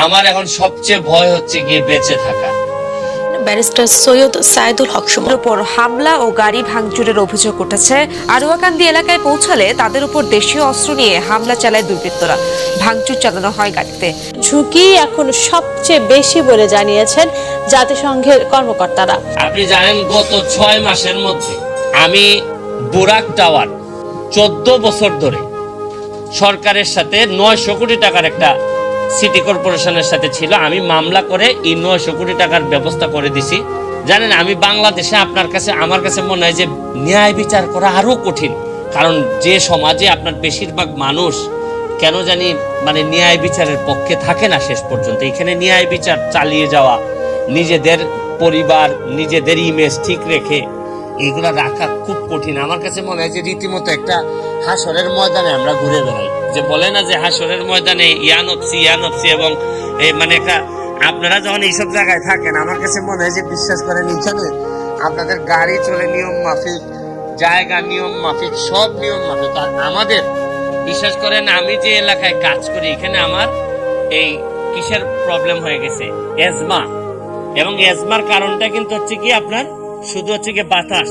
আমার এখন সবচেয়ে ভয় হচ্ছে গিয়ে বেঁচে থাকা। ব্যারিস্টার সৈয়দ সাইদুল হক সুমনের উপর হামলা ও গাড়ি ভাঙচুরের অভিযোগ উঠেছে। আরুয়াকান্দি এলাকায় পৌঁছালে তাদের উপর দেশীয় অস্ত্র নিয়ে হামলা চালায় দুর্বৃত্তরা। ভাঙচুর চালানো হয় গাড়িতে। ঝুঁকি এখন সবচেয়ে বেশি বলে জানিয়েছেন জাতিসংঘের কর্মকর্তারা। আপনি জানেন গত 6 মাসের মধ্যে আমি বুরাক টাওয়ার 14 বছর ধরে সরকারের সাথে 900 কোটি টাকার একটা সিটি কর্পোরেশনের সাথে ছিল, আমি মামলা করে এই 900 কোটি টাকার ব্যবস্থা করে দিছি। জানেন আমি বাংলাদেশে আমার কাছে মনে হয় যে ন্যায় বিচার করা আরো কঠিন, কারণ যে সমাজে আপনার বেশিরভাগ মানুষ কেন জানি মানে ন্যায় বিচারের পক্ষে থাকে না শেষ পর্যন্ত। এখানে ন্যায় বিচার চালিয়ে যাওয়া, নিজেদের পরিবার নিজেদের ইমেজ ঠিক রেখে এগুলা রাখা খুব কঠিন। আমার কাছে মনে হয় যে রীতিমতো একটা হাসরের ময়দানে আমরা ঘুরে বেড়াই, যে বলে না যে হাসরের ময়দানে ইয়ানপসি এবং মানে একটা আপনারা যখন এইসব জায়গায় থাকেন, আমার কাছে মনে হয় যে বিশ্বাস করেন এখানে আপনাদের গাড়ি চলে নিয়ম মাফিক, জায়গা নিয়ম মাফিক, সব নিয়ম মাফিক। আর আমাদের বিশ্বাস করেন আমি যে এলাকায় কাজ করি এখানে আমার এই কিসের প্রবলেম হয়ে গেছে, এজমা। এবং এজমার কারণটা কিন্তু হচ্ছে কি আপনার শুধু হচ্ছে কি বাতাস,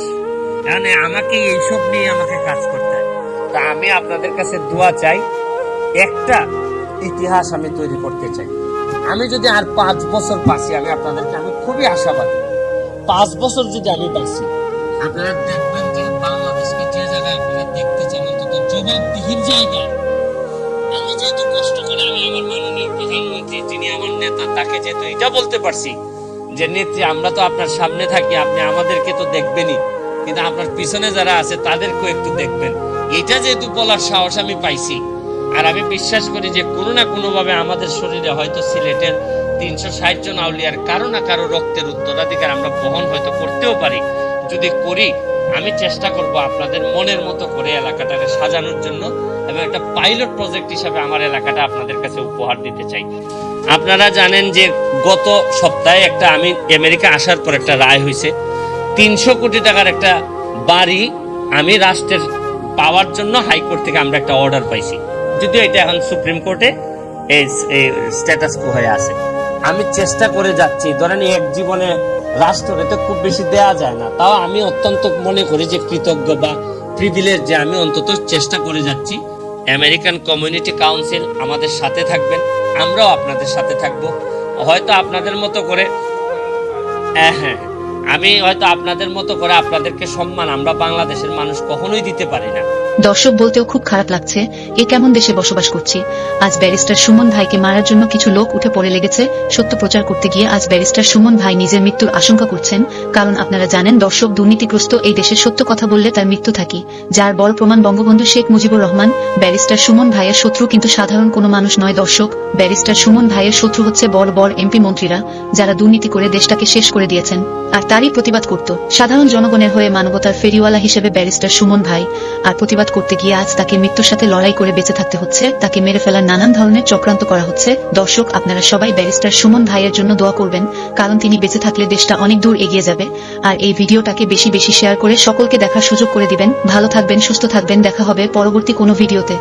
মানে আমাকে এইসব নিয়ে আমাকে কাজ করতে হয়। তা আমি আপনাদের কাছে দোয়া চাই, একটা ইতিহাস আমি তৈরি করতে চাই। আমি যদি আর 5 বছর বাঁচি, আমি খুবই আশাবাদী 5 বছর যদি আমি বাঁচি, আপনারা দেখবেন যে বাংলাদেশকে যে জায়গায় আপনারা দেখতে চান অন্তত জবাবদিহির জায়গায়। আমি যেহেতু কষ্ট করে আমি আমার মাননীয় প্রধানমন্ত্রী যিনি আমার নেতা তাকে যেহেতু এটা বলতে পারছি যে নেত্রী আমরা তো আপনার সামনে থাকি, আপনি আমাদেরকে তো দেখবেনই, কিন্তু আপনার পিছনে যারা আছে তাদেরকেও একটু দেখবেন। এটা যেহেতু বলার সাহস আমি পাইছি, আর আমি বিশ্বাস করি যে কোনো না কোনো ভাবে আমাদের শরীরে হয়তো সিলেটের 360 জন আউলিয়ার কারো না কারো রক্তের উত্তরাধিকার আমরা বহন হয়তো করতেও পারি। যদি করি আমি চেষ্টা করব আপনাদের মনের মতো করে এলাকাটাকে সাজানোর জন্য, এবং একটা পাইলট প্রজেক্ট হিসাবে আমার এলাকাটা আপনাদের কাছে উপহার দিতে চাই। আপনারা জানেন যে গত সপ্তাহে আমি আমেরিকা আসার পর একটা রায় হয়েছে, 300 কোটি টাকার একটা বাড়ি আমি রাষ্ট্রের পাওয়ার জন্য হাইকোর্ট থেকে আমরা একটা অর্ডার পাইছি, যদিও এটা এখন সুপ্রিম কোর্টে এই স্ট্যাটাস কো হয়ে আছে। আমি চেষ্টা করে যাচ্ছি, ধরেন এক জীবনে রাষ্ট্রকে তো খুব বেশি দেয়া যায় না, তাও আমি অত্যন্ত মনে করি যে কৃতজ্ঞ বা প্রিভিলেজ যে আমি অন্তত চেষ্টা করে যাচ্ছি। আমেরিকান কমিউনিটি কাউন্সিল আমাদের সাথে থাকবেন, আমরাও আপনাদের সাথে থাকবো। হয়তো আপনাদের মতো করে আমি হয়তো আপনাদের মতো করে আপনাদেরকে সম্মান আমরা বাংলাদেশের মানুষ কখনোই দিতে পারি না। দর্শক বলতেও খুব খারাপ লাগছে, এ কেমন দেশে বসবাস করছি। আজ ব্যারিস্টার সুমন ভাইকে মারার জন্য কিছু লোক উঠে পড়ে লেগেছে। সত্য প্রচার করতে গিয়ে আজ ব্যারিস্টার সুমন ভাই নিজের মৃত্যুর আশঙ্কা করছেন। কারণ আপনারা জানেন দর্শক, দুর্নীতিগ্রস্ত এই দেশের সত্য কথা বললে তার মৃত্যু থাকে, যার বড় প্রমাণ বঙ্গবন্ধু শেখ মুজিবুর রহমান। ব্যারিস্টার সুমন ভাইয়ের শত্রু কিন্তু সাধারণ কোনো মানুষ নয় দর্শক, ব্যারিস্টার সুমন ভাইয়ের শত্রু হচ্ছে বড় বড় এমপি মন্ত্রীরা, যারা দুর্নীতি করে দেশটাকে শেষ করে দিয়েছেন। আর তারই প্রতিবাদ করত সাধারণ জনগণের হয়ে মানবতার ফেরিওয়ালা হিসেবে ব্যারিস্টার সুমন ভাই। আর প্রতিবাদ করতে গিয়ে আজ তাকে মৃত্যুর সাথে লড়াই করে বেঁচে থাকতে হচ্ছে, তাকে মেরে ফেলার নানান ধরনের চক্রান্ত করা হচ্ছে। দর্শক আপনারা সবাই ব্যারিস্টার সুমন ভাইয়ের জন্য দোয়া করবেন, কারণ তিনি বেঁচে থাকলে দেশটা অনেক দূর এগিয়ে যাবে। আর এই ভিডিওটাকে বেশি বেশি শেয়ার করে সকলকে দেখার সুযোগ করে দিবেন। ভালো থাকবেন, সুস্থ থাকবেন, দেখা হবে পরবর্তী কোনো ভিডিওতে।